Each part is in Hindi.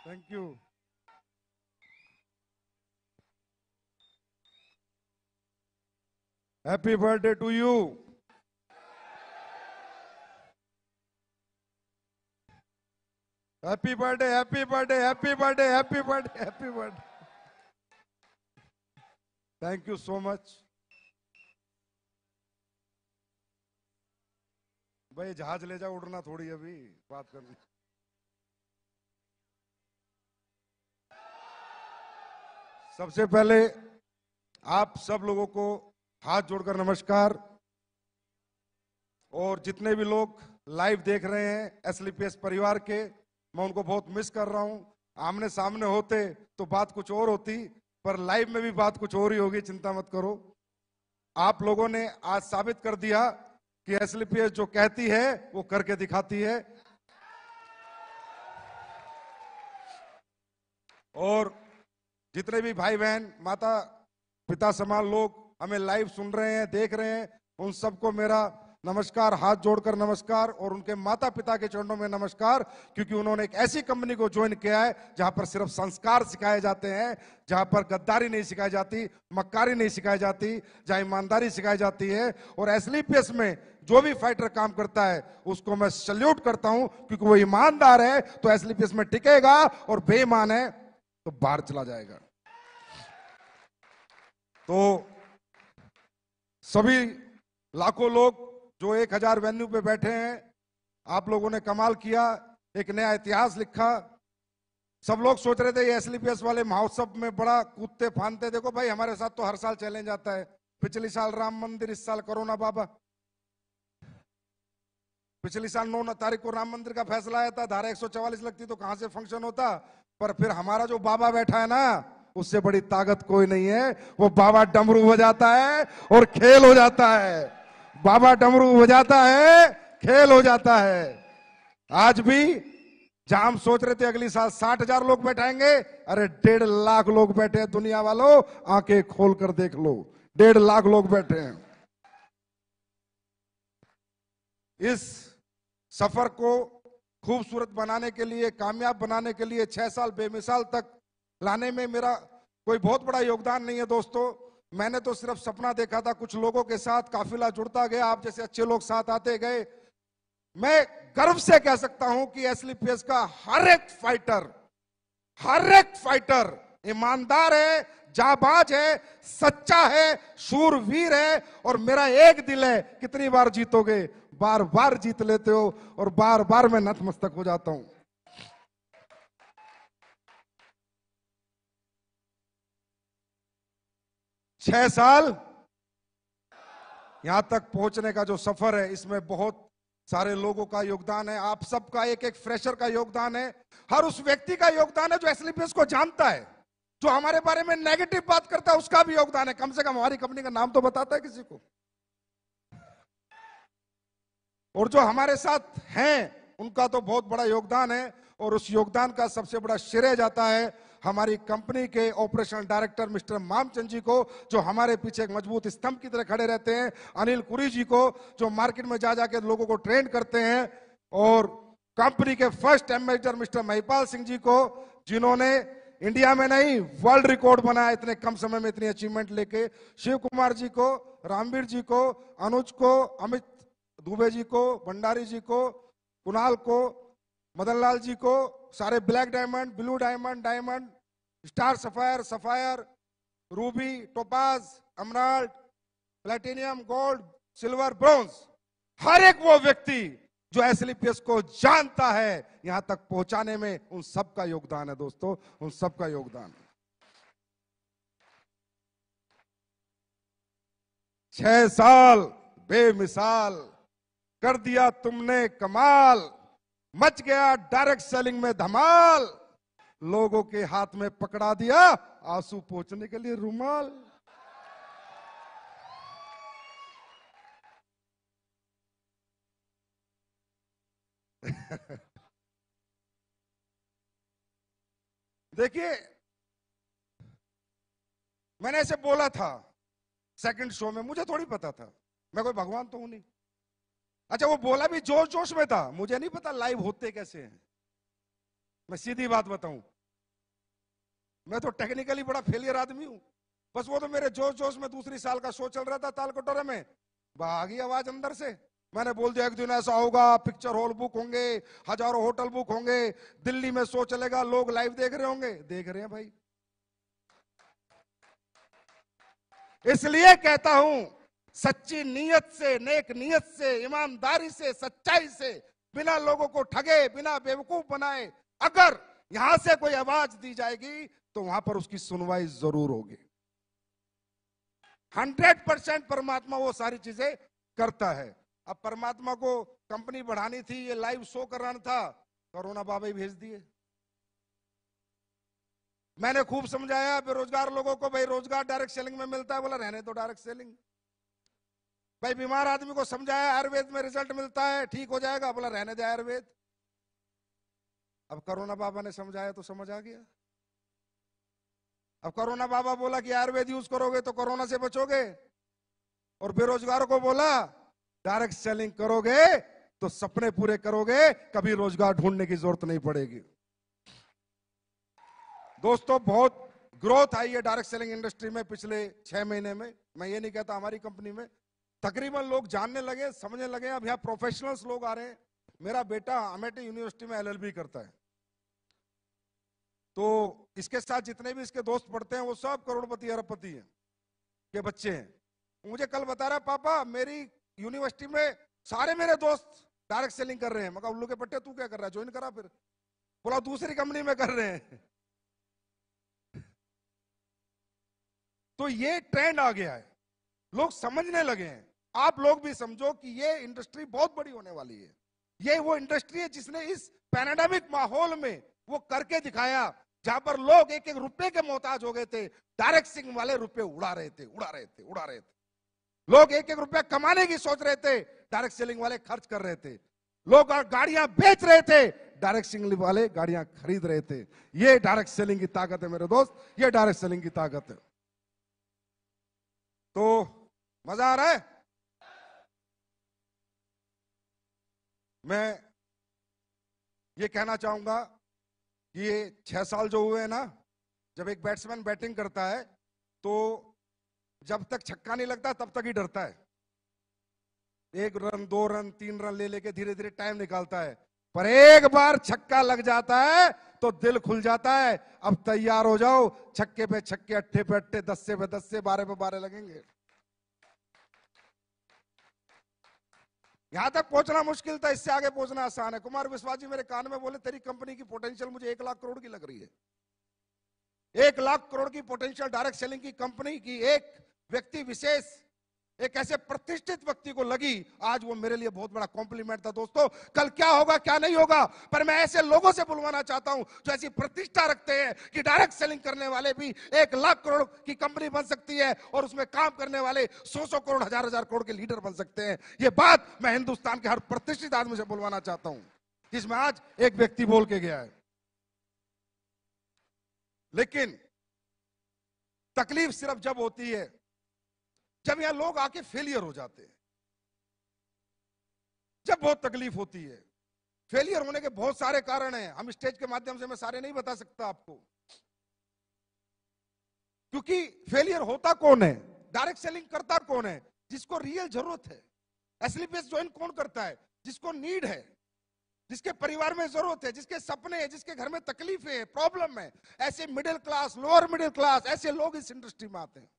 Thank you. Happy birthday to you. Happy birthday, happy birthday, happy birthday, happy birthday, happy birthday. Thank you so much. भाई जहाज ले जाओ, उड़ना थोड़ी अभी बात करनी। सबसे पहले आप सब लोगों को हाथ जोड़कर नमस्कार। और जितने भी लोग लाइव देख रहे हैं एसलीपीएस परिवार के, मैं उनको बहुत मिस कर रहा हूं। आमने सामने होते तो बात कुछ और होती, पर लाइव में भी बात कुछ और ही होगी, चिंता मत करो। आप लोगों ने आज साबित कर दिया कि एसलीपीएस जो कहती है वो करके दिखाती है। और जितने भी भाई बहन माता पिता समान लोग हमें लाइव सुन रहे हैं, देख रहे हैं, उन सबको मेरा नमस्कार, हाथ जोड़कर नमस्कार। और उनके माता पिता के चरणों में नमस्कार, क्योंकि उन्होंने एक ऐसी कंपनी को ज्वाइन किया है जहां पर सिर्फ संस्कार सिखाए जाते हैं, जहां पर गद्दारी नहीं सिखाई जाती, मक्कारी नहीं सिखाई जाती, जहां ईमानदारी सिखाई जाती है। और एसलीपीएस में जो भी फाइटर काम करता है उसको मैं सल्यूट करता हूं, क्योंकि वो ईमानदार है तो एसलीपीएस में टिकेगा, और बेईमान है तो बाहर चला जाएगा। तो सभी लाखों लोग जो 1000 वेन्यू पे बैठे हैं, आप लोगों ने कमाल किया, एक नया इतिहास लिखा। सब लोग सोच रहे थे ये एसलीपीएस वाले महोत्सव में बड़ा कूदते फांदते। देखो भाई, हमारे साथ तो हर साल चैलेंज आता है। पिछले साल राम मंदिर, इस साल कोरोना बाबा। पिछली साल 9 तारीख को राम मंदिर का फैसला आया था, धारा 144 लगती तो कहां से फंक्शन होता। पर फिर हमारा जो बाबा बैठा है ना, उससे बड़ी ताकत कोई नहीं है। वो बाबा डमरू बजाता है और खेल हो जाता है। बाबा डमरू बजाता है, खेल हो जाता है। आज भी जहां हम सोच रहे थे अगली साल 60,000 लोग बैठाएंगे, अरे 1.5 लाख लोग बैठे हैं। दुनिया वालों, आंखें खोल कर देख लो, 1.5 लाख लोग बैठे हैं। इस सफर को खूबसूरत बनाने के लिए, कामयाब बनाने के लिए 6 साल बेमिसाल तक लाने में मेरा कोई बहुत बड़ा योगदान नहीं है दोस्तों। मैंने तो सिर्फ सपना देखा था, कुछ लोगों के साथ काफिला जुड़ता गया, आप जैसे अच्छे लोग साथ आते गए। मैं गर्व से कह सकता हूं कि एसलीपीएस का हर एक फाइटर ईमानदार है, जाबाज है, सच्चा है, शूरवीर है। और मेरा एक दिल है, कितनी बार जीतोगे? बार बार जीत लेते हो, और बार बार मैं नतमस्तक हो जाता हूं। छह साल यहां तक पहुंचने का जो सफर है, इसमें बहुत सारे लोगों का योगदान है। आप सबका, एक एक फ्रेशर का योगदान है, हर उस व्यक्ति का योगदान है जो एसलीपीएस को जानता है। जो हमारे बारे में नेगेटिव बात करता है उसका भी योगदान है, कम से कम हमारी कंपनी का नाम तो बताता है किसी को। और जो हमारे साथ हैं उनका तो बहुत बड़ा योगदान है। और उस योगदान का सबसे बड़ा श्रेय जाता है हमारी कंपनी के ऑपरेशनल डायरेक्टर मिस्टर मामचंद जी को, जो हमारे पीछे एक मजबूत स्तंभ की तरह खड़े रहते हैं। अनिल कुरी जी को, जो मार्केट में जा जाके लोगों को ट्रेन करते हैं। और कंपनी के first ambassador mister Mahipal Singh ji को, जिन्होंने इंडिया में नहीं वर्ल्ड रिकॉर्ड बनाया इतने कम समय में इतनी अचीवमेंट लेके। शिव कुमार जी को, रामवीर जी को, अनुज को, अमित दुबे जी को, भंडारी जी को, कुणाल को, मदन लाल जी को, सारे black diamond, blue diamond, diamond, star sapphire, sapphire, ruby, topaz, emerald, platinum, gold, silver, bronze, हर एक वो व्यक्ति जो एसलीपीएस को जानता है, यहां तक पहुंचाने में उन सबका योगदान है दोस्तों, उन सबका योगदान। 6 साल बेमिसाल कर दिया तुमने कमाल, मच गया डायरेक्ट सेलिंग में धमाल, लोगों के हाथ में पकड़ा दिया आंसू पोंछने के लिए रुमाल। देखिए, मैंने ऐसे बोला था सेकंड शो में, मुझे थोड़ी पता था, मैं कोई भगवान तो हूं नहीं। अच्छा, वो बोला भी जोश जोश में था, मुझे नहीं पता लाइव होते कैसे हैं। मैं सीधी बात बताऊं, मैं तो टेक्निकली बड़ा फेलियर आदमी हूं। बस वो तो मेरे जोश जोश में दूसरी साल का शो चल रहा था ताल कटोरे में, आ गई आवाज अंदर से। मैंने बोल दिया एक दिन ऐसा होगा, पिक्चर हॉल बुक होंगे, हजारों होटल बुक होंगे, दिल्ली में शो चलेगा, लोग लाइव देख रहे होंगे। देख रहे हैं भाई। इसलिए कहता हूं, सच्ची नीयत से, नेक नीयत से, ईमानदारी से, सच्चाई से, बिना लोगों को ठगे, बिना बेवकूफ बनाए अगर यहां से कोई आवाज दी जाएगी तो वहां पर उसकी सुनवाई जरूर होगी। 100% परमात्मा वो सारी चीजें करता है। अब परमात्मा को कंपनी बढ़ानी थी, ये लाइव शो कराना था, कोरोना बाबा ही भेज दिए। मैंने खूब समझाया बेरोजगार लोगों को, भाई रोजगार डायरेक्ट सेलिंग में मिलता है, बोला रहने दो डायरेक्ट सेलिंग। भाई बीमार आदमी को समझाया आयुर्वेद में रिजल्ट मिलता है, ठीक हो जाएगा, बोला रहने दे आयुर्वेद। अब कोरोना बाबा ने समझाया तो समझ आ गया। अब कोरोना बाबा बोला कि आयुर्वेद यूज करोगे तो कोरोना से बचोगे, और बेरोजगारों को बोला डायरेक्ट सेलिंग करोगे तो सपने पूरे करोगे, कभी रोजगार ढूंढने की जरूरत नहीं पड़ेगी। दोस्तों बहुत ग्रोथ आई है डायरेक्ट सेलिंग इंडस्ट्री में पिछले 6 महीने में। मैं ये नहीं कहता हमारी कंपनी में, तकरीबन लोग जानने लगे, समझने लगे। अब यहाँ प्रोफेशनल्स लोग आ रहे हैं। मेरा बेटा अमेठी यूनिवर्सिटी में LLB करता है, तो इसके साथ जितने भी इसके दोस्त पढ़ते हैं वो सब करोड़पति अरबपति हैं के बच्चे हैं। मुझे कल बता रहा, पापा मेरी यूनिवर्सिटी में सारे मेरे दोस्त डायरेक्ट सेलिंग कर रहे हैं। मगर उल्लू के पट्टे तू क्या कर रहा है, ज्वाइन करा। फिर बोला दूसरी कंपनी में कर रहे हैं। तो ये ट्रेंड आ गया है, लोग समझने लगे हैं। आप लोग भी समझो कि ये इंडस्ट्री बहुत बड़ी होने वाली है। ये वो इंडस्ट्री है जिसने इस पैंडेमिक माहौल में वो करके दिखाया, जहां पर लोग एक एक रुपए के मोहताज हो गए थे। डायरेक्ट सेलिंग वाले रुपए उड़ा रहे थे। लोग एक एक रुपया कमाने की सोच रहे थे, डायरेक्ट सेलिंग वाले खर्च कर रहे थे। लोग गाड़ियां बेच रहे थे, डायरेक्ट सेलिंग वाले गाड़ियां खरीद रहे थे। ये डायरेक्ट सेलिंग की ताकत है मेरे दोस्त, ये डायरेक्ट सेलिंग की ताकत है। तो मजा आ रहा है। मैं ये कहना चाहूंगा कि ये 6 साल जो हुए हैं ना, जब एक बैट्समैन बैटिंग करता है तो जब तक छक्का नहीं लगता तब तक ही डरता है। 1 रन 2 रन 3 रन ले लेके धीरे धीरे टाइम निकालता है, पर एक बार छक्का लग जाता है तो दिल खुल जाता है। अब तैयार हो जाओ, छक्के पे छक्के, अट्ठे पे अट्ठे, 10 पे 10, 12 पे 12 लगेंगे। यहां तक पहुंचना मुश्किल था, इससे आगे पहुंचना आसान है। कुमार विश्वास जी मेरे कान में बोले, तेरी कंपनी की पोटेंशियल मुझे 1 लाख करोड़ की लग रही है। 1 लाख करोड़ की पोटेंशियल डायरेक्ट सेलिंग की कंपनी की एक व्यक्ति विशेष, एक ऐसे प्रतिष्ठित व्यक्ति को लगी। आज वो मेरे लिए बहुत बड़ा कॉम्प्लीमेंट था। दोस्तों कल क्या होगा क्या नहीं होगा, पर मैं ऐसे लोगों से बुलवाना चाहता हूं जो ऐसी प्रतिष्ठा रखते हैं कि डायरेक्ट सेलिंग करने वाले भी 1 लाख करोड़ की कंपनी बन सकती है, और उसमें काम करने वाले 100 करोड़, 1000 करोड़ के लीडर बन सकते हैं। ये बात मैं हिंदुस्तान के हर प्रतिष्ठित आदमी से बुलवाना चाहता हूं, जिसमें आज एक व्यक्ति बोल के गया है। लेकिन तकलीफ सिर्फ जब होती है जब यहां लोग आके फेलियर हो जाते हैं, जब बहुत तकलीफ होती है। फेलियर होने के बहुत सारे कारण हैं, हम स्टेज के माध्यम से मैं सारे नहीं बता सकता आपको, क्योंकि फेलियर होता कौन है, डायरेक्ट सेलिंग करता कौन है, जिसको रियल जरूरत है। एसलीपीएस ज्वाइन कौन करता है, जिसको नीड है, जिसके परिवार में जरूरत है, जिसके सपने हैं, जिसके घर में तकलीफें है, प्रॉब्लम है। ऐसे middle class, lower middle class, ऐसे लोग इस इंडस्ट्री में आते हैं।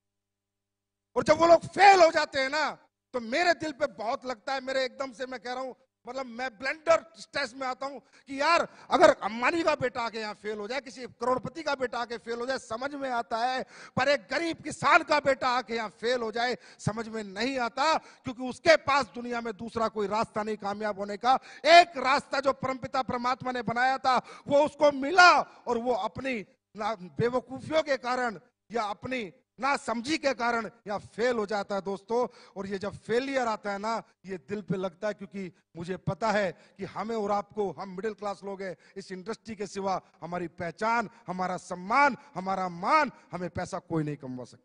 और जब वो लोग फेल हो जाते हैं ना, तो मेरे दिल पे बहुत लगता है। मेरे एकदम से मैं कह रहा हूं, मतलब मैं ब्लेंडर स्ट्रेस में आता हूं कि यार अगर अंबानी का बेटा आके यहाँ फेल हो जाए, किसी करोड़पति का बेटा आके फेल हो जाए, समझ में आता है, पर एक गरीब किसान का बेटा आके यहाँ फेल हो जाए समझ में नहीं आता, क्योंकि उसके पास दुनिया में दूसरा कोई रास्ता नहीं कामयाब होने का। एक रास्ता जो परमपिता परमात्मा ने बनाया था वो उसको मिला, और वो अपनी बेवकूफियों के कारण या अपनी ना समझी के कारण या फेल हो जाता है दोस्तों। और ये जब फेलियर आता है ना, ये दिल पे लगता है, क्योंकि मुझे पता है कि हमें और आपको, हम मिडिल क्लास लोग हैं, इस इंडस्ट्री के सिवा हमारी पहचान, हमारा सम्मान, हमारा मान, हमें पैसा कोई नहीं कमवा सकता।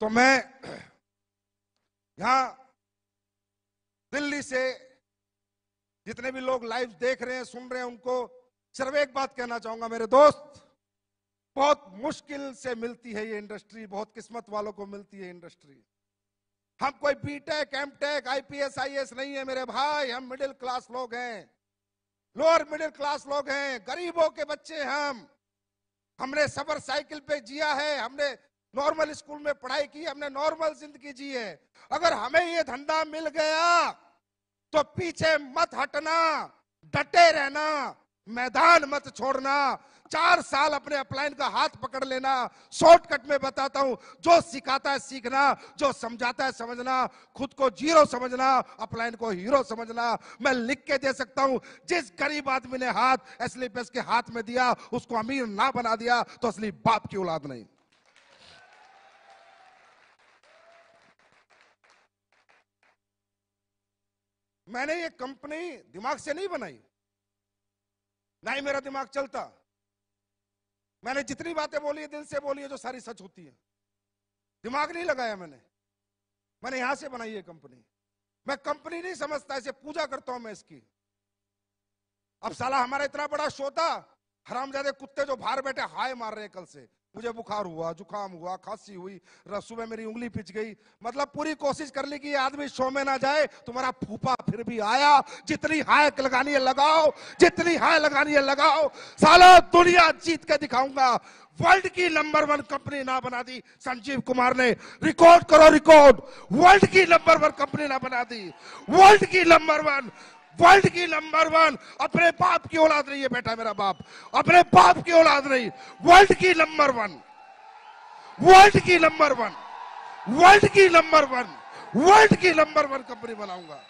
तो मैं यहां दिल्ली से जितने भी लोग लाइव देख रहे हैं, सुन रहे हैं, उनको सिर्फ एक बात कहना चाहूंगा मेरे दोस्त, बहुत मुश्किल से मिलती है ये इंडस्ट्री, बहुत किस्मत वालों को मिलती है इंडस्ट्री। हम कोई बीटेक, एमटेक, आईपीएस, आईएएस नहीं है मेरे भाई, हम मिडिल क्लास लोग हैं, लोअर मिडिल क्लास लोग हैं, गरीबों के बच्चे हम। हमने सबर साइकिल पे जिया है, हमने नॉर्मल स्कूल में पढ़ाई की, हमने नॉर्मल जिंदगी जी है। अगर हमें ये धंधा मिल गया तो पीछे मत हटना, डटे रहना, मैदान मत छोड़ना। 4 साल अपने अपलाइन का हाथ पकड़ लेना। शॉर्टकट में बताता हूं, जो सिखाता है सीखना, जो समझाता है समझना, खुद को जीरो समझना, अपलाइन को हीरो समझना। मैं लिख के दे सकता हूं, जिस गरीब आदमी ने हाथ एसलीपीएस के हाथ में दिया उसको अमीर ना बना दिया तो असली बाप की औलाद नहीं। मैंने ये कंपनी दिमाग से नहीं बनाई, ना ही मेरा दिमाग चलता। मैंने जितनी बातें बोली है दिल से बोली है, जो सारी सच होती है। दिमाग नहीं लगाया मैंने यहां से बनाई है कंपनी। मैं कंपनी नहीं समझता, इसे पूजा करता हूं मैं इसकी। अब साला हमारा इतना बड़ा शो था, हरामजादे कुत्ते जो बाहर बैठे हाय मार रहे हैं कल से। मुझे बुखार हुआ, जुकाम हुआ, खांसी हुई, सुबह मेरी उंगली पिच गई। मतलब पूरी कोशिश कर ली कि ये आदमी शो में ना जाए। तुम्हारा फूफा फिर भी आया। जितनी हाय लगानी है लगाओ, जितनी हाय लगानी है लगाओ। साला दुनिया जीत के दिखाऊंगा। वर्ल्ड की नंबर 1 कंपनी ना बना दी संजीव कुमार ने। रिकॉर्ड करो रिकॉर्ड, वर्ल्ड की नंबर 1 कंपनी ना बना दी। वर्ल्ड की नंबर 1, वर्ल्ड की नंबर 1। अपने बाप की औलाद नहीं है बेटा, मेरा बाप अपने बाप की औलाद नहीं। वर्ल्ड की नंबर 1, वर्ल्ड की नंबर 1, वर्ल्ड की नंबर 1, वर्ल्ड की नंबर 1 कंपनी बनाऊंगा।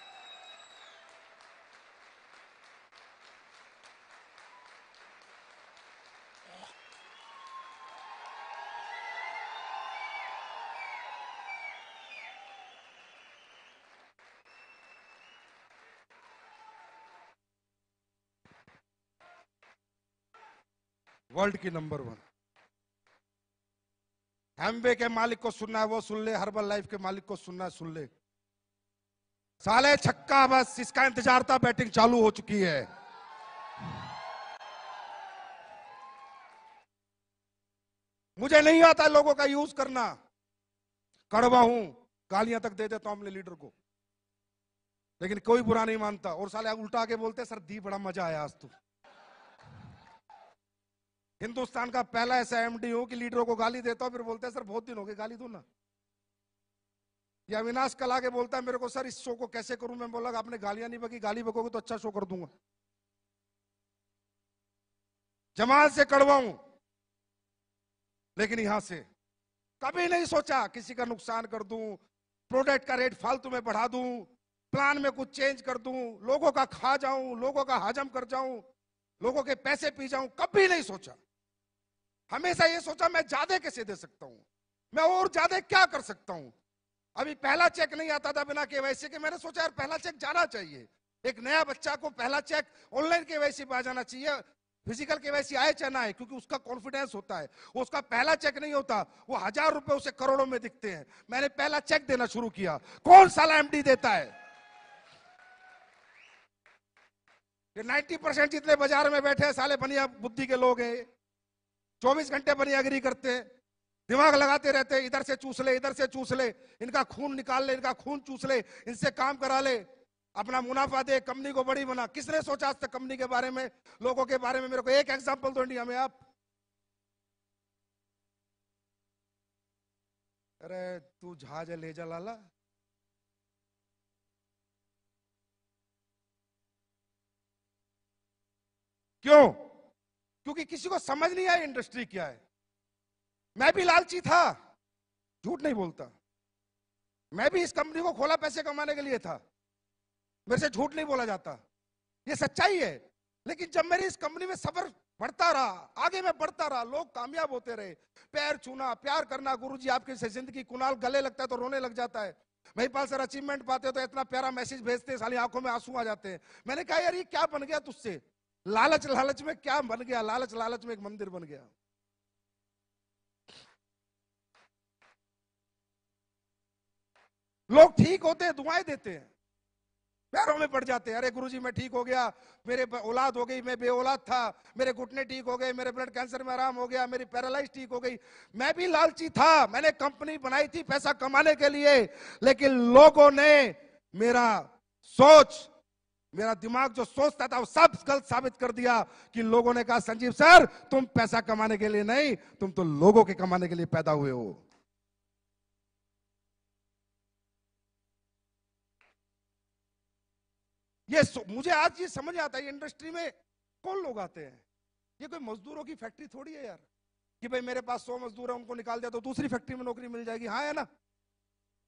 वर्ल्ड की नंबर 1। एमवे के मालिक को सुनना है वो सुन ले, हर्बल लाइफ के मालिक को सुनना है सुन ले। साले छक्का, बस इसका इंतजार था, बैटिंग चालू हो चुकी है। मुझे नहीं आता लोगों का यूज करना, कड़वा हूं, गालियां तक दे देता हूं अपने लीडर को, लेकिन कोई बुरा नहीं मानता। और साले उल्टा के बोलते सर दी बड़ा मजा आया आज तो। हिंदुस्तान का पहला ऐसा एमडी हूं कि लीडरों को गाली देता हूं, फिर बोलते हैं सर बहुत दिन हो गए गाली दो ना। या अविनाश कल आके बोलता है मेरे को सर इस शो को कैसे करूं। मैं बोला आपने गालियां नहीं बकी, गाली बकोगे तो अच्छा शो कर दूंगा। जमात से कड़वा हूं, लेकिन यहां से कभी नहीं सोचा किसी का नुकसान कर दूं, प्रोडक्ट का रेट फालतू में बढ़ा दूं, प्लान में कुछ चेंज कर दूं, लोगों का खा जाऊं, लोगों का हजम कर जाऊं, लोगों के पैसे पी जाऊं। कभी नहीं सोचा। हमेशा ये सोचा मैं ज्यादा कैसे दे सकता हूं, मैं और ज्यादा क्या कर सकता हूं। अभी पहला चेक नहीं आता था बिना केवाईसी के। मैंने सोचा यार पहला चेक जाना चाहिए। एक नया बच्चा को पहला चेक ऑनलाइन केवाईसी पे आ जाना चाहिए, फिजिकल केवाईसी आए चाहे ना आए, क्योंकि उसका कॉन्फिडेंस होता है। वो उसका पहला चेक नहीं होता, वो 1000 रुपए उसे करोड़ों में दिखते हैं। मैंने पहला चेक देना शुरू किया। कौन साला एमडी देता है? ये 90% जितने बाजार में बैठे हैं साले बनिया बुद्धि के लोग हैं। 24 घंटे बनियागिरी करते हैं, दिमाग लगाते रहते हैं, इधर से चूस ले, इधर से चूस ले, इनका खून निकाल ले, इनका खून चूस ले, इनसे काम करा ले, अपना मुनाफा दे, कंपनी को बड़ी बना। किसने सोचा आज तक कंपनी के बारे में, लोगों के बारे में? मेरे को एक एग्जांपल दो इंडिया में आप। अरे तू जहाज ले जा लाला। क्यों? क्योंकि किसी को समझ नहीं आया इंडस्ट्री क्या है। मैं भी लालची था, झूठ नहीं बोलता। मैं भी इस कंपनी को खोला पैसे कमाने के लिए था, मेरे से झूठ नहीं बोला जाता, ये सच्चाई है। लेकिन जब मेरी इस कंपनी में सब्र बढ़ता रहा, आगे मैं बढ़ता रहा, लोग कामयाब होते रहे, पैर छूना, प्यार करना। गुरुजी आपकी जिंदगी, कुणाल गले लगता है तो रोने लग जाता है, महिपाल सर अचीवमेंट पाते हो तो इतना प्यारा मैसेज भेजते हैं, साली आंखों में आंसू आ जाते हैं। मैंने कहा यार ये क्या बन गया तुझसे? लालच लालच में क्या बन गया? लालच लालच में एक मंदिर बन गया। लोग ठीक होते हैं, दुआएं देते हैं। पैरों में पड़ जाते हैं। अरे गुरुजी मैं ठीक हो गया, मेरे औलाद हो गई, मैं बे औलाद था, मेरे घुटने ठीक हो गए, मेरे ब्लड कैंसर में आराम हो गया, मेरी पैरालाइज ठीक हो गई। मैं भी लालची था, मैंने कंपनी बनाई थी पैसा कमाने के लिए, लेकिन लोगों ने मेरा सोच, मेरा दिमाग जो सोचता था वो सब गलत साबित कर दिया। कि लोगों ने कहा संजीव सर तुम पैसा कमाने के लिए नहीं, तुम तो लोगों के कमाने के लिए पैदा हुए हो। ये मुझे आज ये समझ आता है, ये इंडस्ट्री में कौन लोग आते हैं, ये कोई मजदूरों की फैक्ट्री थोड़ी है यार कि भाई मेरे पास 100 मजदूर है, उनको निकाल दिया तो दूसरी फैक्ट्री में नौकरी मिल जाएगी। हाँ है ना,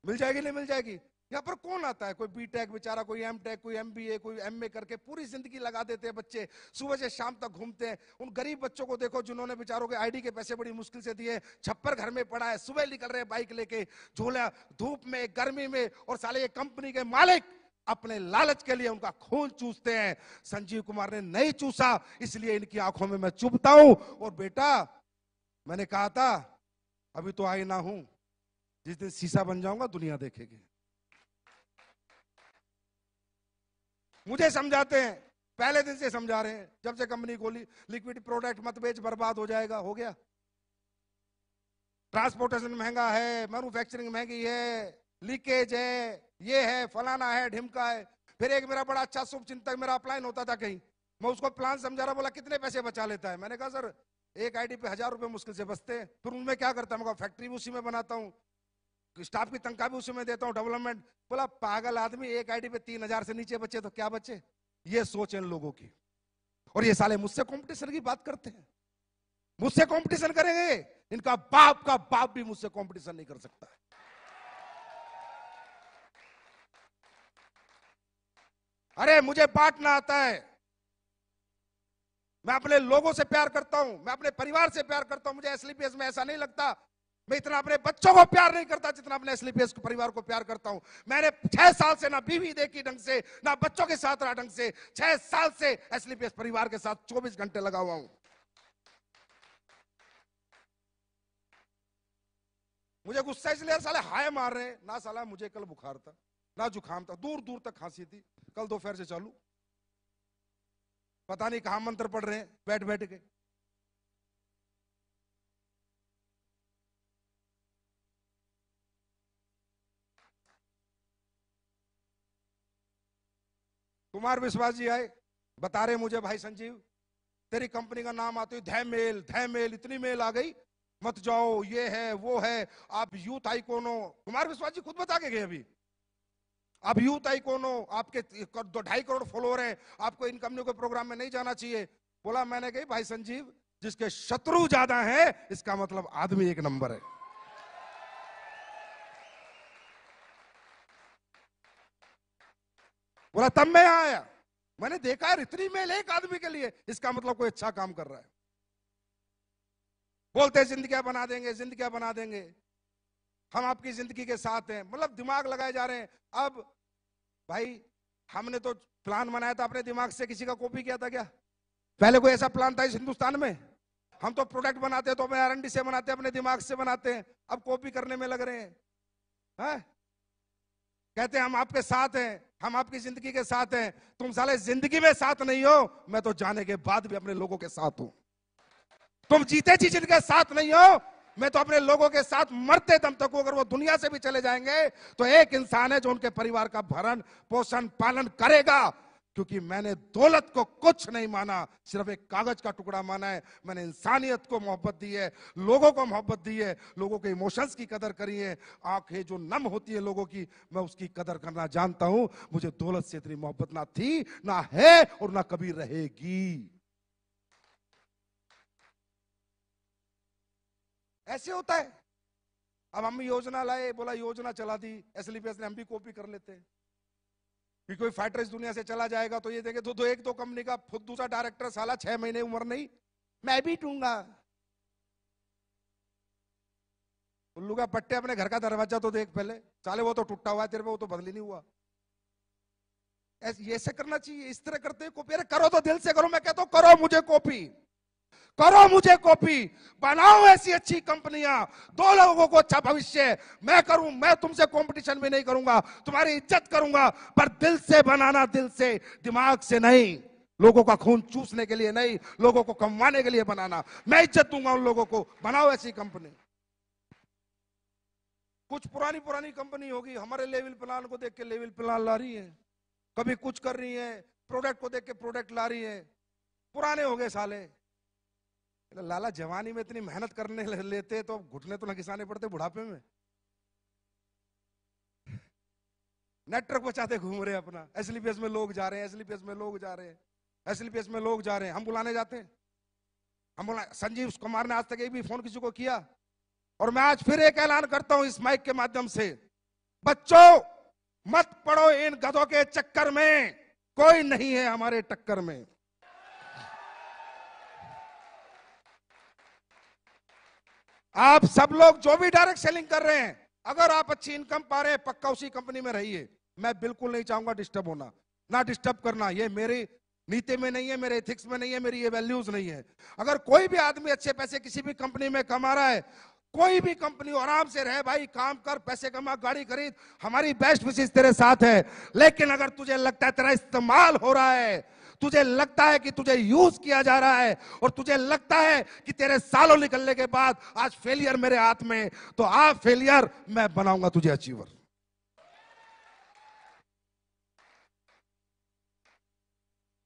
मिल जाएगी नहीं मिल जाएगी। यहाँ पर कौन आता है, कोई बीटेक बेचारा, कोई एमटेक, कोई एमबीए, कोई एमए करके पूरी जिंदगी लगा देते हैं बच्चे, सुबह से शाम तक घूमते हैं। उन गरीब बच्चों को देखो जिन्होंने बेचारों के आईडी के पैसे बड़ी मुश्किल से दिए, छप्पर घर में पड़ा है, सुबह निकल रहे बाइक लेके, झोला धूप में गर्मी में, और साले ये कंपनी के मालिक अपने लालच के लिए उनका खून चूसते हैं। संजीव कुमार ने नहीं चूसा, इसलिए इनकी आंखों में मैं चुभता हूं। और बेटा मैंने कहा था अभी तो आई ना हूं, जिस दिन शीशा बन जाऊंगा दुनिया देखेगी। मुझे समझाते हैं, पहले दिन से समझा रहे हैं, जब से कंपनी खोली, लिक्विड प्रोडक्ट मत बेच बर्बाद हो जाएगा। हो गया, ट्रांसपोर्टेशन महंगा है, मैन्युफैक्चरिंग महंगी है, लीकेज है, ये है, फलाना है, ढिमका है। फिर एक मेरा बड़ा अच्छा शुभ चिंतक मेरा अपलाइन होता था कहीं, मैं उसको प्लान समझा रहा, बोला कितने पैसे बचा लेता है। मैंने कहा सर एक आईडी पे 1000 रुपए मुश्किल से बचते हैं। फिर उनमें क्या करता है, मैं फैक्ट्री भी उसी में बनाता हूँ, स्टाफ की तनख्वाह भी उसी में देता हूँ, डेवलपमेंट। बोला पागल आदमी, एक आईडी पे 3000 से नीचे बचे तो क्या बचे। ये सोच है इन लोगों की। और ये साले मुझसे कंपटीशन की बात करते हैं, मुझसे कंपटीशन करेंगे, इनका बाप का बाप भी मुझसे कंपटीशन नहीं कर सकता है। अरे मुझे बांटना आता है, मैं अपने लोगों से प्यार करता हूं, मैं अपने परिवार से प्यार करता हूं। मुझे एसलीपीएस में ऐसा नहीं लगता मैं इतना अपने बच्चों को प्यार नहीं करता जितना अपने एसलीपीएस के परिवार को प्यार करता हूं। मैंने 6 साल से ना बीवी देखी ढंग से, ना बच्चों के साथ रहा ढंग से। 6 साल से एसलीपीएस परिवार के साथ 24 घंटे लगा हुआ हूं। मुझे गुस्सा इसलिए साले हाय मार रहे हैं ना, साला मुझे कल बुखार था ना जुकाम था, दूर दूर तक खांसी थी, कल दोपहर से चालू, पता नहीं कहां मंत्र पढ़ रहे हैं बैठ बैठ के। कुमार विश्वास जी आए, बता रहे मुझे भाई संजीव तेरी कंपनी का नाम आते ही धैमेल धैमेल इतनी मेल आ गई, मत जाओ, ये है वो है, आप यूथ आइकॉन हो। कुमार विश्वास जी खुद बता के गए अभी, आप यूथ आइकॉन हो, आपके 2.5 करोड़ फॉलोअर हैं, आपको इन कंपनियों के प्रोग्राम में नहीं जाना चाहिए। बोला मैंने कही भाई संजीव जिसके शत्रु ज्यादा हैं इसका मतलब आदमी एक नंबर है। बोला तब मैं यहां आया, मैंने देखा है इतनी मेल एक आदमी के लिए, इसका मतलब कोई अच्छा काम कर रहा है। बोलते जिंदगियां बना देंगे, जिंदगियां बना देंगे, हम आपकी जिंदगी के साथ हैं, मतलब दिमाग लगाए जा रहे हैं। अब भाई हमने तो प्लान बनाया था अपने दिमाग से, किसी का कॉपी किया था क्या? पहले कोई ऐसा प्लान था इस हिंदुस्तान में? हम तो प्रोडक्ट बनाते हैं तो अपने R&D से बनाते हैं, अपने दिमाग से बनाते हैं, अब कॉपी करने में लग रहे हैं। है? कहते हैं हम आपके साथ हैं, हम आपकी जिंदगी के साथ हैं। तुम साले जिंदगी में साथ नहीं हो, मैं तो जाने के बाद भी अपने लोगों के साथ हूं। तुम जीते जी जिनके साथ नहीं हो, मैं तो अपने लोगों के साथ मरते दम तक हूं। अगर वो दुनिया से भी चले जाएंगे तो एक इंसान है जो उनके परिवार का भरण पोषण पालन करेगा, क्योंकि मैंने दौलत को कुछ नहीं माना, सिर्फ एक कागज का टुकड़ा माना है। मैंने इंसानियत को मोहब्बत दी है, लोगों को मोहब्बत दी है, लोगों के इमोशंस की कदर करी है। आंखें जो नम होती है लोगों की, मैं उसकी कदर करना जानता हूं। मुझे दौलत से इतनी मोहब्बत ना थी, ना है और ना कभी रहेगी। ऐसे होता है। अब हम योजना लाए, बोला योजना चला दी, एसलीपीएस ने, हम भी कॉपी कर लेते हैं कि कोई फाइटर इस दुनिया से चला जाएगा तो ये देंगे तो एक दो कंपनी का खुद दूसरा डायरेक्टर साला 6 महीने उम्र नहीं, मैं भी दूंगा। उल्लू का पट्टे, अपने घर का दरवाजा तो देख पहले, साले वो तो टूटा हुआ है तेरे पे, वो तो बदली नहीं हुआ। ऐसे करना चाहिए, इस तरह करते हैं कॉपी। अरे करो तो दिल से करो, मैं कहता हूं करो मुझे कॉपी, करो मुझे कॉपी, बनाओ ऐसी अच्छी कंपनियां, दो लोगों को अच्छा भविष्य। मैं करूं, मैं तुमसे कंपटीशन भी नहीं करूंगा, तुम्हारी इज्जत करूंगा, पर दिल से बनाना, दिल से, दिमाग से नहीं। लोगों का खून चूसने के लिए नहीं, लोगों को कमवाने के लिए बनाना। मैं इज्जत दूंगा उन लोगों को, बनाओ ऐसी कंपनी। कुछ पुरानी पुरानी कंपनी होगी, हमारे लेवल प्लान को देख के लेवल प्लान ला रही है, कभी कुछ कर रही है, प्रोडक्ट को देख के प्रोडक्ट ला रही है। पुराने हो गए साले। लाला जवानी में इतनी मेहनत करने लेते तो घुटने तो न घिसाने पड़ते बुढ़ापे में। नेटवर्क बचाते घूम रहे अपना, एसलीपीएस में लोग जा रहे हैं, एसलीपीएस में लोग जा रहे हैं, एसलीपीएस में लोग जा रहे हैं। हम बुलाने जाते हैं, हम बुला, संजीव कुमार ने आज तक एक भी फोन किसी को किया? और मैं आज फिर एक ऐलान करता हूं इस माइक के माध्यम से, बच्चों मत पड़ो इन गधों के चक्कर में, कोई नहीं है हमारे टक्कर में। आप सब लोग जो भी डायरेक्ट सेलिंग कर रहे हैं, अगर आप अच्छी इनकम पा रहे हैं, पक्का उसी कंपनी में रहिए। मैं बिल्कुल नहीं चाहूंगा डिस्टर्ब होना, ना डिस्टर्ब करना, ये मेरी नीति में नहीं है, मेरे एथिक्स में नहीं है, मेरी ये वैल्यूज नहीं है। अगर कोई भी आदमी अच्छे पैसे किसी भी कंपनी में कमा रहा है, कोई भी कंपनी, आराम से रहे भाई, काम कर, पैसे कमा, गाड़ी खरीद, हमारी बेस्ट विशेष तेरे साथ है। लेकिन अगर तुझे लगता है तेरा इस्तेमाल हो रहा है, तुझे लगता है कि तुझे यूज किया जा रहा है, और तुझे लगता है कि तेरे सालों निकलने के बाद आज फेलियर मेरे हाथ में, तो आप फेलियर, मैं बनाऊंगा तुझे अचीवर।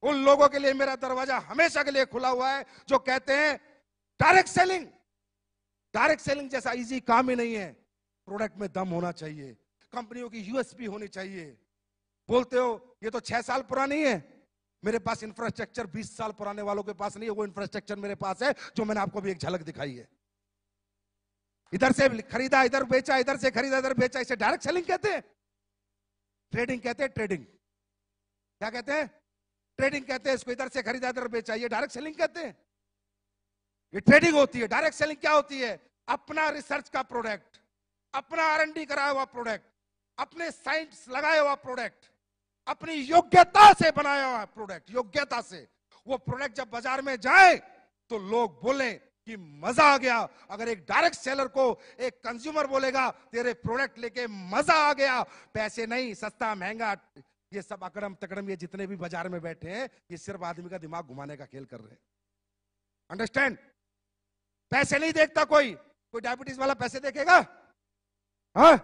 उन लोगों के लिए मेरा दरवाजा हमेशा के लिए खुला हुआ है जो कहते हैं डायरेक्ट सेलिंग, डायरेक्ट सेलिंग जैसा इजी काम ही नहीं है। प्रोडक्ट में दम होना चाहिए, कंपनियों की यूएसपी होनी चाहिए। बोलते हो ये तो 6 साल पुरानी है, मेरे पास इंफ्रास्ट्रक्चर 20 साल पुराने वालों के पास नहीं है, वो इंफ्रास्ट्रक्चर मेरे पास है जो मैंने आपको भी एक झलक दिखाई है। इधर से खरीदा, इधर बेचा, इधर से खरीदा, इधर बेचा, इसे डायरेक्ट सेलिंग कहते हैं। ट्रेडिंग कहते हैं, ट्रेडिंग। क्या कहते हैं? ट्रेडिंग कहते हैं इसको। इधर से खरीदा, इधर बेचा, ये डायरेक्ट सेलिंग कहते हैं। ये ट्रेडिंग होती है। डायरेक्ट सेलिंग क्या होती है? अपना रिसर्च का प्रोडक्ट, अपना R&D कराया हुआ प्रोडक्ट, अपने साइंस लगाया हुआ प्रोडक्ट, अपनी योग्यता से बनाया हुआ प्रोडक्ट, योग्यता से वो प्रोडक्ट जब बाजार में जाए तो लोग बोले कि मजा आ गया। अगर एक डायरेक्ट सेलर को एक कंज्यूमर बोलेगा तेरे प्रोडक्ट लेके मजा आ गया, पैसे नहीं, सस्ता महंगा, ये सब अकड़म तकड़म, ये जितने भी बाजार में बैठे हैं, ये सिर्फ आदमी का दिमाग घुमाने का खेल कर रहे हैं। अंडरस्टैंड? पैसे नहीं देखता कोई। कोई डायबिटीज वाला पैसे देखेगा? हाँ?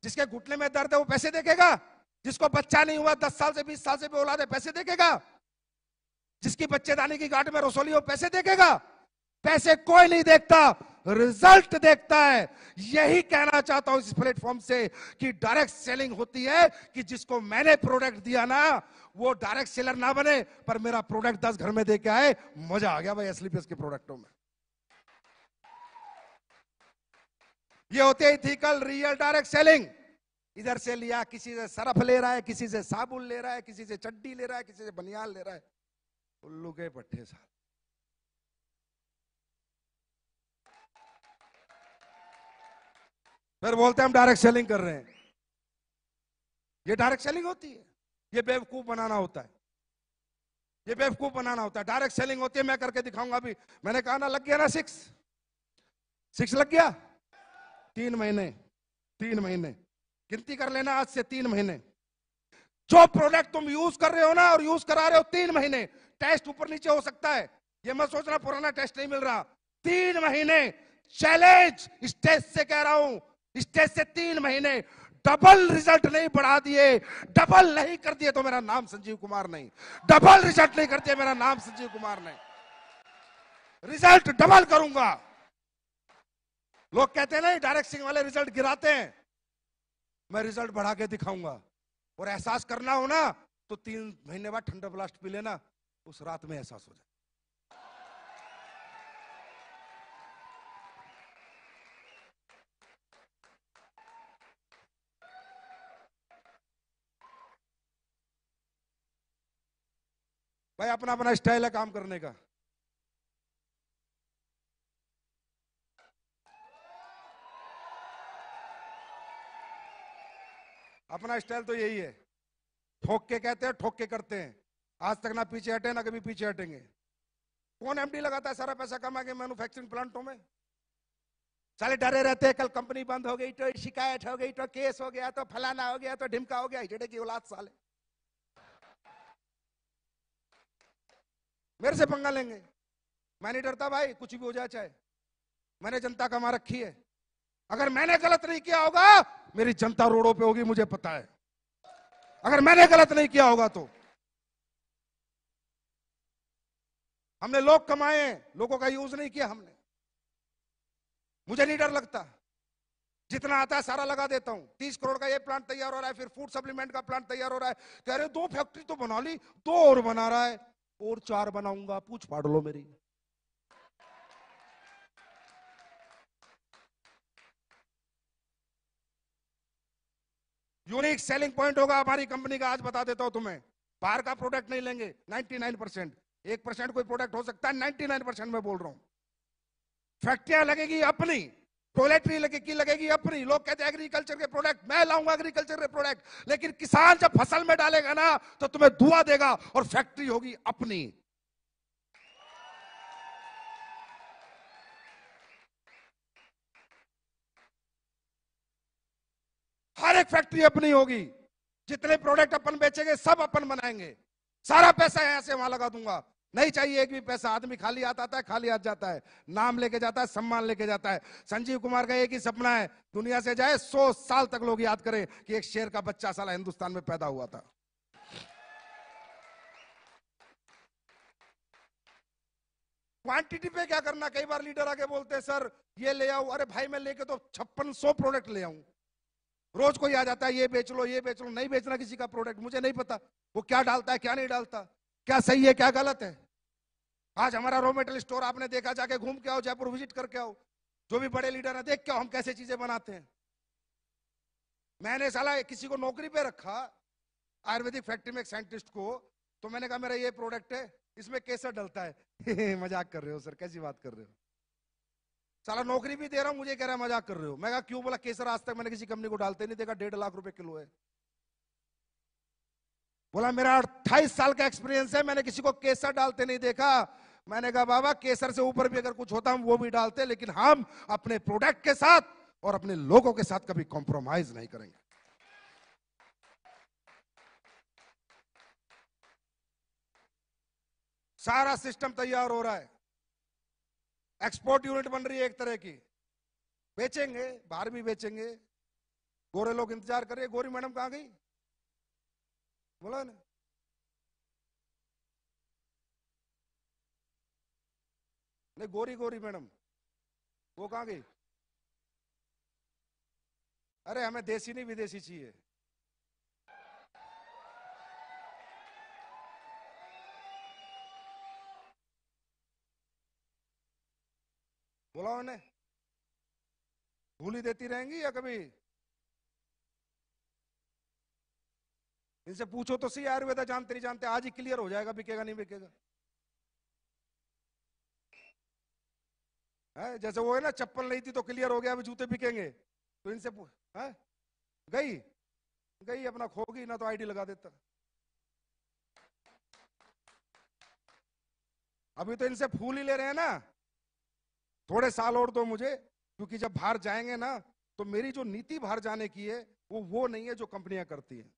जिसके घुटने में दर्द है वो पैसे देखेगा? जिसको बच्चा नहीं हुआ 10 साल से 20 साल से भी औलाद है, पैसे देखेगा? जिसकी बच्चेदानी की गांठ में रसोली हो, पैसे देखेगा? पैसे कोई नहीं देखता, रिजल्ट देखता है। यही कहना चाहता हूं इस प्लेटफॉर्म से कि डायरेक्ट सेलिंग होती है कि जिसको मैंने प्रोडक्ट दिया ना, वो डायरेक्ट सेलर ना बने, पर मेरा प्रोडक्ट 10 घर में दे के आए, मजा आ गया भाई एसलीपीएस के प्रोडक्टों में। ये होते है इथिकल रियल डायरेक्ट सेलिंग। इधर से लिया, किसी से सरफ ले रहा है, किसी से साबुन ले रहा है, किसी से चड्डी ले रहा है, किसी से बनियान ले रहा है, उल्लू के पट्टे साहब। फिर बोलते हैं हम डायरेक्ट सेलिंग कर रहे हैं। ये डायरेक्ट सेलिंग होती है? ये बेवकूफ बनाना होता है, ये बेवकूफ बनाना होता है। डायरेक्ट सेलिंग होती है, मैं करके दिखाऊंगा। अभी मैंने कहा ना, लग गया ना 6 लग गया। 3 महीने, 3 महीने गिनती कर लेना, आज से 3 महीने। जो प्रोडक्ट तुम यूज कर रहे हो ना, और यूज करा रहे हो 3 महीने, टेस्ट ऊपर नीचे हो सकता है, ये मत सोचना पुराना टेस्ट नहीं मिल रहा। 3 महीने चैलेंज, स्टेज से कह रहा हूं, स्टेज से 3 महीने डबल रिजल्ट नहीं बढ़ा दिए, डबल नहीं कर दिए तो मेरा नाम संजीव कुमार नहीं। डबल रिजल्ट नहीं कर दिया, मेरा नाम संजीव कुमार नहीं। रिजल्ट डबल करूंगा। लोग कहते हैं नहीं डायरेक्ट सेलिंग वाले रिजल्ट गिराते हैं, मैं रिजल्ट बढ़ा के दिखाऊंगा। और एहसास करना हो ना तो 3 महीने बाद ठंडा ब्लास्ट पी लेना, उस रात में एहसास हो जाए। भाई अपना अपना स्टाइल है काम करने का। अपना स्टाइल तो यही है, ठोक के कहते हैं, ठोक के करते हैं। आज तक ना पीछे हटे, ना कभी पीछे हटेंगे। कौन एमडी लगाता है सारा पैसा कमा के मैन्युफैक्चरिंग प्लांटों में? साले डरे रहते हैं, कल कंपनी बंद हो गई तो शिकायत हो गई तो केस हो गया तो फलाना हो गया तो ढिमका हो गया। हिजड़े की औलाद साले मेरे से पंगा लेंगे। मैं नहीं डरता भाई, कुछ भी हो जाए चाहे। मैंने जनता कमा रखी है। अगर मैंने गलत नहीं किया होगा, मेरी जनता रोडों पे होगी, मुझे पता है। अगर मैंने गलत नहीं किया होगा तो हमने लोग कमाए हैं, लोगों का यूज नहीं किया हमने। मुझे नहीं डर लगता, जितना आता है सारा लगा देता हूं। 30 करोड़ का ये प्लांट तैयार हो रहा है, फिर फूड सप्लीमेंट का प्लांट तैयार हो रहा है। कह रहे 2 फैक्ट्री तो बना ली, 2 और बना रहा है, और 4 बनाऊंगा, पूछ फाड़ लो मेरी। यूनिक सेलिंग पॉइंट होगा हमारी कंपनी का, आज बता देता हूं तुम्हें। बाहर का प्रोडक्ट नहीं लेंगे 99%, 1% कोई प्रोडक्ट हो सकता है, 99% मैं बोल रहा हूं। फैक्ट्रियां लगेगी अपनी, टॉयलेटरी लगेगी अपनी। लोग कहते हैं एग्रीकल्चर के प्रोडक्ट, मैं लाऊंगा एग्रीकल्चर के प्रोडक्ट, लेकिन किसान जब फसल में डालेगा ना तो तुम्हें दुआ देगा, और फैक्ट्री होगी अपनी। हर एक फैक्ट्री अपनी होगी, जितने प्रोडक्ट अपन बेचेंगे सब अपन बनाएंगे। सारा पैसा यहां से वहां लगा दूंगा, नहीं चाहिए एक भी पैसा। आदमी खाली हाथ आता है, खाली हाथ जाता है, नाम लेके जाता है, सम्मान लेके जाता है। संजीव कुमार का एक ही सपना है, दुनिया से जाए 100 साल तक लोग याद करें कि एक शेर का बच्चा साला हिंदुस्तान में पैदा हुआ था। क्वांटिटी पे क्या करना, कई बार लीडर आके बोलते हैं सर ये ले आओ, अरे भाई मैं लेके तो 5600 प्रोडक्ट ले आऊं। रोज कोई आ जाता है ये बेच लो ये बेच लो, नहीं बेचना किसी का प्रोडक्ट, मुझे नहीं पता वो क्या डालता है क्या नहीं डालता, क्या सही है क्या गलत है। आज हमारा रॉ मेटेरियल स्टोर आपने देखा, जाके घूम के आओ, जयपुर विजिट करके आओ, जो भी बड़े लीडर है देख के आओ हम कैसे चीजें बनाते हैं। मैंने साला किसी को नौकरी पे रखा आयुर्वेदिक फैक्ट्री में, एक साइंटिस्ट को, तो मैंने कहा मेरा ये प्रोडक्ट है, इसमें केसर डलता है। मजाक कर रहे हो सर, कैसी बात कर रहे हो? साला नौकरी भी दे रहा हूं, मुझे कह रहा है मजाक कर रहे हो। मैं कहा क्यों? बोला केसर आज तक मैंने किसी कंपनी को डालते नहीं देखा, 1.5 लाख रुपए किलो है। बोला मेरा 28 साल का एक्सपीरियंस है, मैंने किसी को केसर डालते नहीं देखा। मैंने कहा बाबा केसर से ऊपर भी अगर कुछ होता हम वो भी डालते, लेकिन हम अपने प्रोडक्ट के साथ और अपने लोगों के साथ कभी कॉम्प्रोमाइज नहीं करेंगे। सारा सिस्टम तैयार हो रहा है, एक्सपोर्ट यूनिट बन रही है एक तरह की, बेचेंगे बाहर भी बेचेंगे। गोरे लोग इंतजार कर रहे हैं, गोरी मैडम कहां गई? बोला ना, नहीं गोरी गोरी मैडम वो कहां गई? अरे हमें देसी नहीं विदेशी चाहिए। बोला उन्हें, भूली देती रहेंगी या कभी? इनसे पूछो तो सही, आयुर्वेदा जानते नहीं जानते, आज ही क्लियर हो जाएगा बिकेगा नहीं बिकेगा। है जैसे वो है ना, चप्पल नहीं थी तो क्लियर हो गया अभी जूते बिकेंगे, तो इनसे है गई गई अपना खोगी ना, तो आईडी लगा देता। अभी तो इनसे फूल ही ले रहे हैं ना, थोड़े साल और दो मुझे, क्योंकि जब बाहर जाएंगे ना तो मेरी जो नीति बाहर जाने की है वो नहीं है जो कंपनियां करती हैं।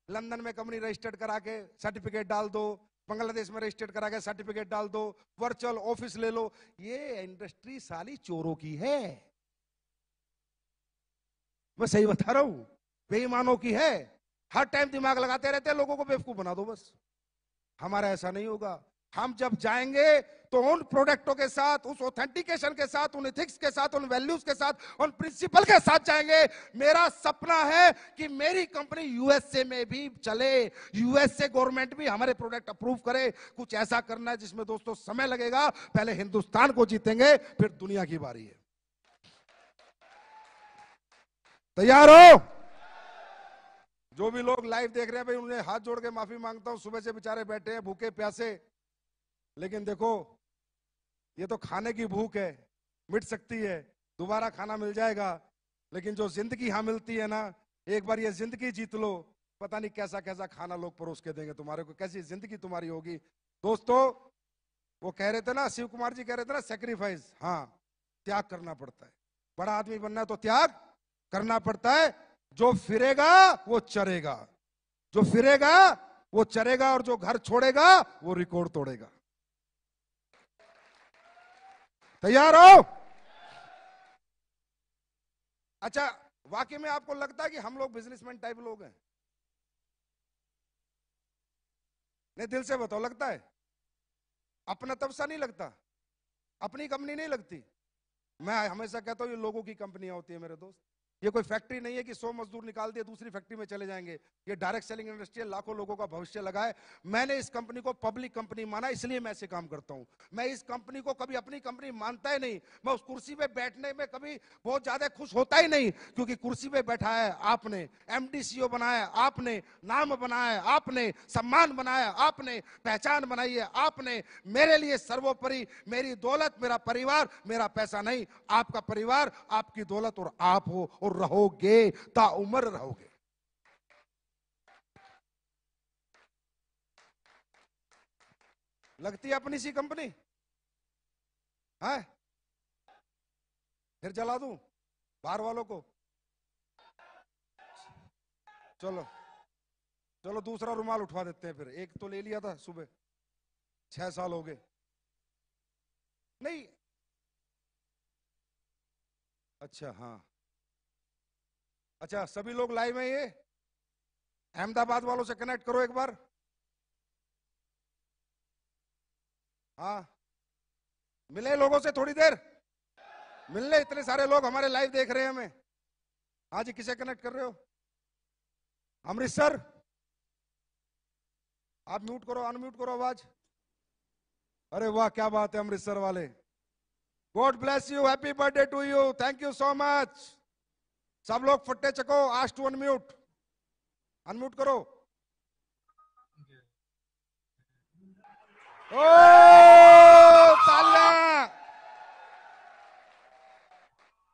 लंदन में कंपनी रजिस्टर्ड करा के सर्टिफिकेट डाल दो, बांग्लादेश में रजिस्टर्ड करा के सर्टिफिकेट डाल दो, वर्चुअल ऑफिस ले लो। ये इंडस्ट्री साली चोरों की है, मैं सही बता रहा हूं, बेईमानों की है। हर टाइम दिमाग लगाते रहते हैं, लोगों को बेवकूफ बना दो बस। हमारा ऐसा नहीं होगा। हम जब जाएंगे तो उन प्रोडक्टों के साथ, उस ऑथेंटिकेशन के साथ, उन एथिक्स के साथ, उन वैल्यूज के साथ, उन प्रिंसिपल के साथ जाएंगे। मेरा सपना है कि मेरी कंपनी यूएसए में भी चले, यूएसए गवर्नमेंट भी हमारे प्रोडक्ट अप्रूव करे। कुछ ऐसा करना है जिसमें दोस्तों समय लगेगा, पहले हिंदुस्तान को जीतेंगे फिर दुनिया की बारी है। तैयार हो? जो भी लोग लाइव देख रहे हैं भाई, उन्हें हाथ जोड़ के माफी मांगता हूं, सुबह से बेचारे बैठे हैं भूखे प्यासे, लेकिन देखो ये तो खाने की भूख है, मिट सकती है, दोबारा खाना मिल जाएगा। लेकिन जो जिंदगी यहां मिलती है ना, एक बार ये जिंदगी जीत लो, पता नहीं कैसा कैसा खाना लोग परोस के देंगे तुम्हारे को, कैसी जिंदगी तुम्हारी होगी। दोस्तों वो कह रहे थे ना, शिव कुमार जी कह रहे थे ना, सेक्रीफाइस, हाँ त्याग करना पड़ता है। बड़ा आदमी बनना है तो त्याग करना पड़ता है। जो फिरेगा वो चरेगा, जो फिरेगा वो चरेगा, और जो घर छोड़ेगा वो रिकॉर्ड तोड़ेगा। तैयार हो? अच्छा, वाकई में आपको लगता है कि हम लोग बिजनेसमैन टाइप लोग हैं? नहीं, दिल से बताओ, लगता है? अपना तब सा नहीं लगता? अपनी कंपनी नहीं लगती? मैं हमेशा कहता हूं ये लोगों की कंपनियां होती है मेरे दोस्त। ये कोई फैक्ट्री नहीं है कि 100 मजदूर निकाल दिए दूसरी फैक्ट्री में चले जाएंगे। ये डायरेक्ट सेलिंग इंडस्ट्री है, लाखों लोगों का भविष्य लगा है। मैंने इस कंपनी को पब्लिक कंपनी माना, इसलिए मैं ऐसे काम करता हूं। मैं इस कंपनी को कभी अपनी कंपनी मानता ही नहीं। मैं उस कुर्सी पे बैठने में कभी बहुत ज्यादा खुश होता ही नहीं, क्योंकि कुर्सी पे बैठा है आपने, एमडी सीईओ बनाया आपने, नाम बनाया आपने, सम्मान बनाया आपने, पहचान बनाई है आपने। मेरे लिए सर्वोपरि मेरी दौलत, मेरा परिवार, मेरा पैसा नहीं, आपका परिवार, आपकी दौलत, और आप हो, और रहोगे, ताउम्र रहोगे। लगती है अपनी सी कंपनी है? फिर जला दूं बाहर वालों को? चलो चलो, दूसरा रुमाल उठवा देते हैं फिर। एक तो ले लिया था सुबह, 6 साल हो गए। नहीं, अच्छा हाँ, अच्छा सभी लोग लाइव में? ये अहमदाबाद वालों से कनेक्ट करो एक बार। हाँ, मिले लोगों से थोड़ी देर, मिलने। इतने सारे लोग हमारे लाइव देख रहे हैं हमें। हाँ जी, किसे कनेक्ट कर रहे हो? अमृतसर, आप म्यूट करो, अनम्यूट करो आवाज। अरे वाह, क्या बात है अमृतसर वाले। God bless you, happy birthday to you, thank you so much. सब लोग फट्टे चको, आस्ट टू अनम्यूट, अनम्यूट करो। ओ तालियां,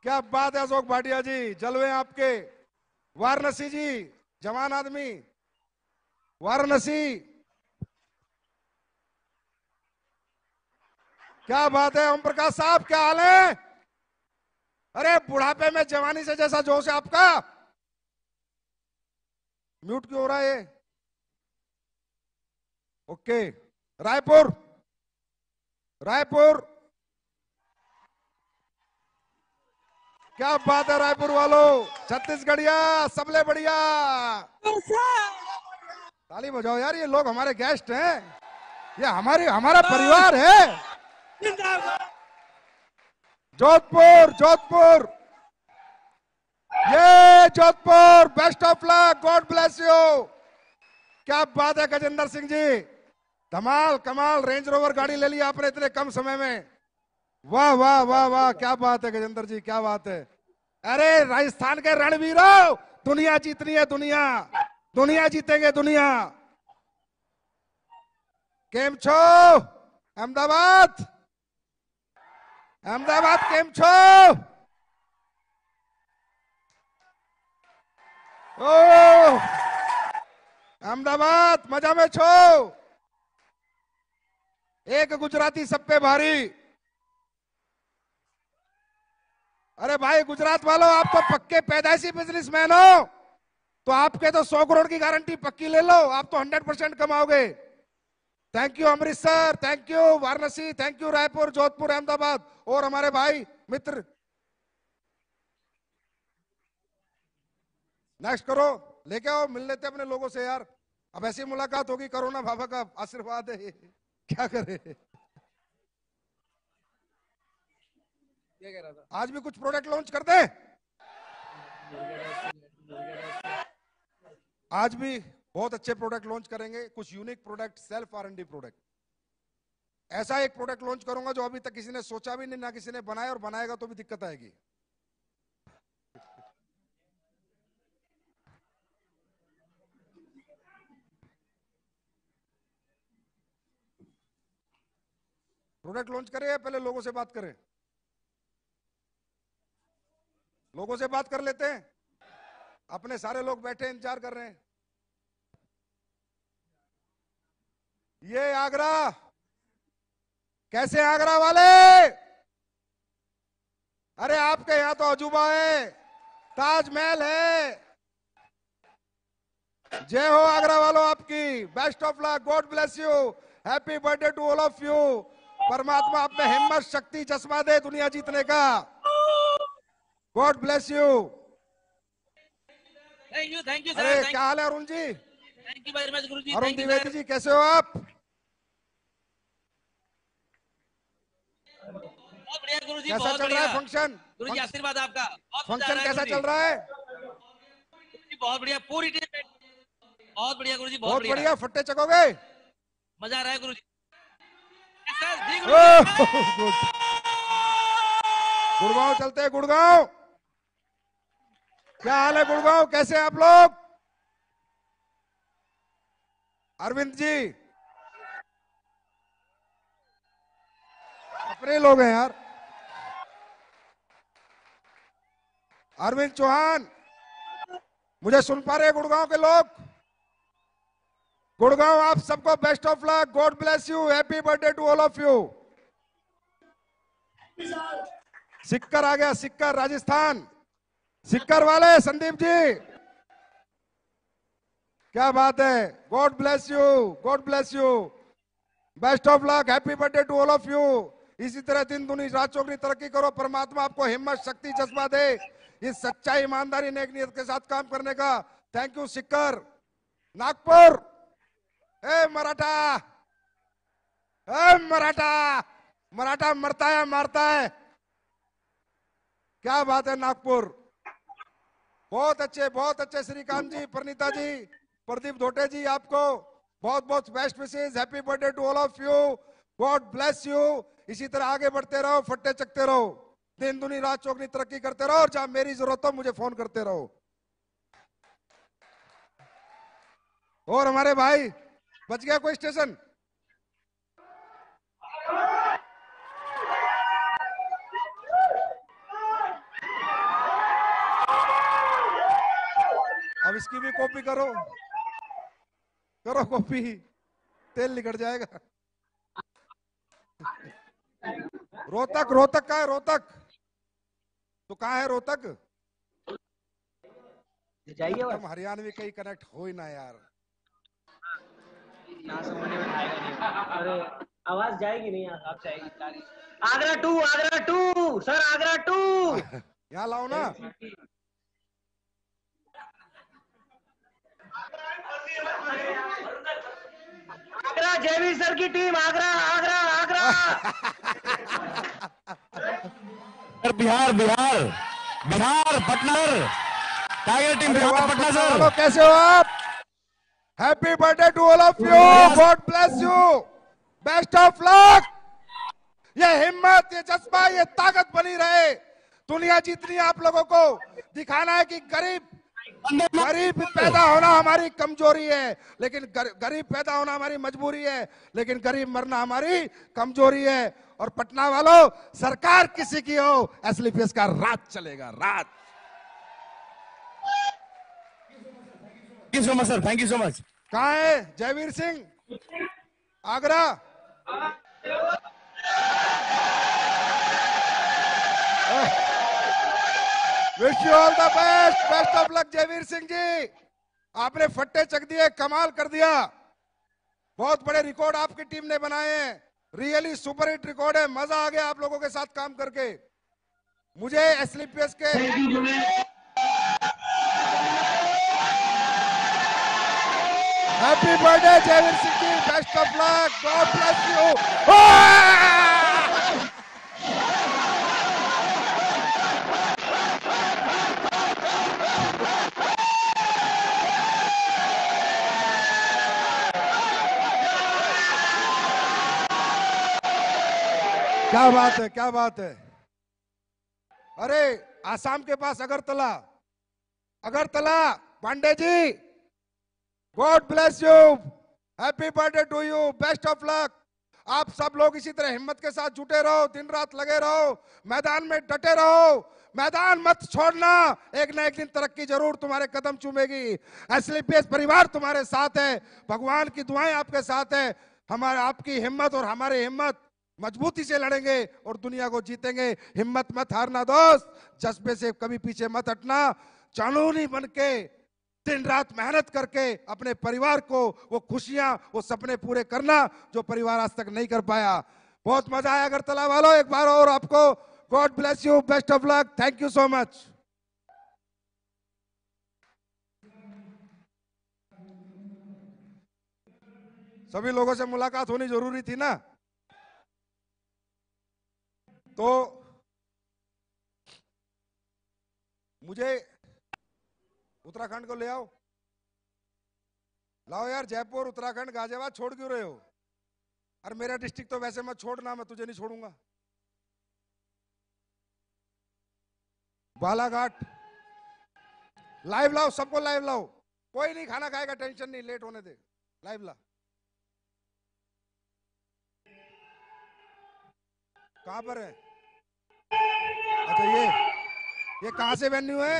क्या बात है अशोक भाटिया जी, जलवे आपके। वाराणसी जी, जवान आदमी, वाराणसी, क्या बात है। ओम प्रकाश साहब, क्या हाल है? अरे बुढ़ापे में जवानी से जैसा जोश है आपका। म्यूट क्यों हो रहा है ये? ओके, रायपुर, रायपुर, क्या बात है रायपुर वालों, छत्तीसगढ़िया, सबले बढ़िया। ताली बजाओ यार, ये लोग हमारे गेस्ट हैं, ये हमारा परिवार है। जोधपुर, जोधपुर, ये Jodhpur, best of luck, God bless you. क्या बात है गजेंद्र सिंह जी, धमाल कमाल, रेंज रोवर गाड़ी ले ली आपने इतने कम समय में। वाह वाह वाह वाह, क्या बात है गजेंद्र जी, क्या बात है। अरे राजस्थान के रणवीरों, दुनिया जीतनी है, दुनिया, दुनिया जीतेंगे, दुनिया। केम छो अहमदाबाद, अहमदाबाद केम छो? ओ अहमदाबाद मजा में छो? एक गुजराती सब पे भारी। अरे भाई गुजरात वालों, आप तो पक्के पैदाइशी बिजनेसमैन हो, तो आपके तो 100 करोड़ की गारंटी पक्की ले लो, आप तो 100% कमाओगे। Thank you Amritsar, thank you Varanasi, thank you Raipur, Jodhpur, Ahmedabad, और हमारे भाई मित्र। नेक्स्ट करो, लेके आओ, मिल लेते अपने लोगों से यार। अब ऐसी मुलाकात होगी, कोरोना बाबा का आशीर्वाद है, क्या करे। क्या कह रहा था? आज भी कुछ प्रोडक्ट लॉन्च कर दे। आज भी बहुत अच्छे प्रोडक्ट लॉन्च करेंगे, कुछ unique product, self R&D product. ऐसा एक प्रोडक्ट लॉन्च करूंगा जो अभी तक किसी ने सोचा भी नहीं, ना किसी ने बनाया, और बनाएगा तो भी दिक्कत आएगी। प्रोडक्ट लॉन्च करें या पहले लोगों से बात करें? लोगों से बात कर लेते हैं, अपने सारे लोग बैठे इंतजार कर रहे हैं। ये आगरा, कैसे आगरा वाले? अरे आपके यहाँ तो अजूबा है, ताजमहल है। जय हो आगरा वालों आपकी। Best of luck, God bless you, happy birthday to all of you. परमात्मा आप में हिम्मत, शक्ति, जज्बा दे दुनिया जीतने का। God bless you. Thank you अरे सर। क्या हाल है Arun ji? Thank you very much Guruji. Arun thank you Dwivedi sir. जी कैसे हो आप? बहुत बढ़िया गुरुजी, कैसा बहुत चल रहा बढ़िया। है फंक्शन? गुरुजी आशीर्वाद आपका। बहुत मजा आ फंक्शन रहा है कैसा गुरुजी। चल रहा है? गुरुजी बहुत बढ़िया, पूरी टीम बहुत बढ़िया गुरुजी, बहुत बढ़िया। फट्टे चकोगे? मजा आ रहा है गुरुजी। सर जी ओह, गुरुजी। गुड। गुड़गांव चलते हैं, गुड़गांव। क्या हाल है गुड़गांव, कैसे हैं आप लोग? अरविंद जी अपने लोग हैं यार। अरविंद चौहान, मुझे सुन पा रहे हैं गुड़गांव के लोग? गुड़गांव आप सबको best of luck, God bless you, happy birthday to all of you. Sikar आ गया, सिक्कर राजस्थान, सिक्कर वाले संदीप जी, क्या बात है। God bless you, God bless you, best of luck, happy birthday to all of you. इसी तरह दिन दुनी रात चौगनी तरक्की करो, परमात्मा आपको हिम्मत, शक्ति, जज्बा दे, इस सच्चाई, ईमानदारी, नेक नियत के साथ काम करने का। थैंक यू सिक्कर। नागपुर, ए मराठा, ए मराठा, मराठा मरता है मारता है, क्या बात है नागपुर। बहुत अच्छे श्रीकांत जी, परिणीता जी, प्रदीप धोटे जी, आपको बहुत बहुत best wishes, happy birthday to all of you, God bless you. इसी तरह आगे बढ़ते रहो, फट्टे चकते रहो, दिन दुनी रात चौगनी तरक्की करते रहो, और जहां मेरी जरूरत हो मुझे फोन करते रहो। और हमारे भाई बच गया कोई स्टेशन? अब इसकी भी कॉपी करो, करो कॉपी, तेल निकल जाएगा। रोहतक, रोहतक कहाँ है? रोहतक तो कहाँ है? रोहतक जाइए हम हरियाणवी कहीं कनेक्ट हो ही ना यार। यहाँ से होने में आएगा नहीं। अरे आवाज जाएगी नहीं, यहाँ आप जाएगी। Agra two sir, Agra two. यहाँ लाओ ना। आगरा, जयवीर सर की team, Agra Agra Agra. Bihar Bihar Bihar Patna tiger team, अरे बिहार वाह, पटना पटना सर। वालों कैसे हो आप? Happy birthday to all of you, God bless you, best of luck. ये हिम्मत, ये जज्बा, ये ताकत बनी रहे। दुनिया जीतनी है आप लोगों को। दिखाना है कि गरीब पैदा होना हमारी कमजोरी है, लेकिन गरीब पैदा होना हमारी मजबूरी है, लेकिन गरीब मरना हमारी कमजोरी है। और पटना वालों, सरकार किसी की हो, एसलीपीएस का राज चलेगा, राज। Thank you so much sir, thank you so much. कहाँ है Jaiveer Singh? Agra. Wish you all the best, best of luck Jaiveer Singh ji. आपने फट्टे चक दिए, कमाल कर दिया। बहुत बड़े रिकॉर्ड आपकी टीम ने बनाए हैं, रियली सुपर हिट रिकॉर्ड है। मजा आ गया आप लोगों के साथ काम करके। मुझे एसलीपीएस के happy birthday Jaiveer Singh ji, best of luck, God bless you. क्या बात है, क्या बात है। अरे आसाम के पास Agartala, Agartala Pandey ji, God bless you, happy birthday to you, best of luck. आप सब लोग इसी तरह हिम्मत के साथ जुटे रहो, दिन रात लगे रहो, मैदान में डटे रहो, मैदान मत छोड़ना। एक ना एक दिन तरक्की जरूर तुम्हारे कदम चूमेगी। एसलीपीएस परिवार तुम्हारे साथ है, भगवान की दुआएं आपके साथ है। हमारे आपकी हिम्मत और हमारी हिम्मत मजबूती से लड़ेंगे और दुनिया को जीतेंगे। हिम्मत मत हारना दोस्त, जज्बे से कभी पीछे मत हटना। कानूनी बन के दिन रात मेहनत करके अपने परिवार को वो खुशियां, वो सपने पूरे करना जो परिवार आज तक नहीं कर पाया। बहुत मजा आया अगरतला वालों, एक बार और आपको God bless you, best of luck, thank you so much. सभी लोगों से मुलाकात होनी जरूरी थी ना, तो मुझे उत्तराखंड को ले आओ। लाओ यार, जयपुर, उत्तराखंड, गाजियाबाद छोड़ क्यों रहे हो? अरे मेरा डिस्ट्रिक्ट तो वैसे मत छोड़ना, मैं तुझे नहीं छोड़ूंगा। बालाघाट लाइव लाओ, सबको लाइव लाओ, कोई नहीं खाना खाएगा, टेंशन नहीं, लेट होने दे, लाइव ला। कहां पर है? अच्छा ये कहां से वेन्यू है?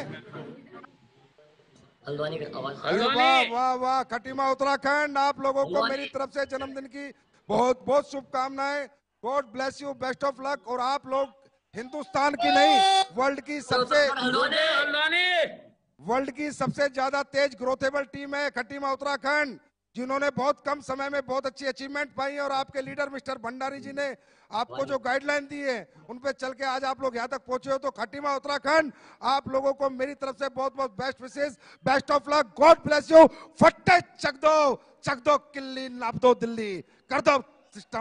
हल्द्वानी का आवाज। अरे वाह वाह वाह, खटीमा उत्तराखंड, आप लोगों को मेरी तरफ से जन्मदिन की बहुत बहुत शुभकामनाएं। God bless you, best of luck. और आप लोग हिंदुस्तान की नहीं, वर्ल्ड की सबसे ज्यादा तेज ग्रोथेबल टीम है खटीमा उत्तराखंड, जिन्होंने बहुत कम समय में बहुत अच्छी अचीवमेंट पाई है। और आपके लीडर मिस्टर भंडारी जी ने आपको जो गाइडलाइन दी है उन पे चल के आज आप लोग यहाँ तक पहुंचे हो। तो खटीमा उत्तराखंड, आप लोगों को मेरी तरफ से बहुत बहुत best wishes, best of luck, God bless you. फट्टे चक दो किल्ली, नाप दो दिल्ली, कर दो सिस्टम।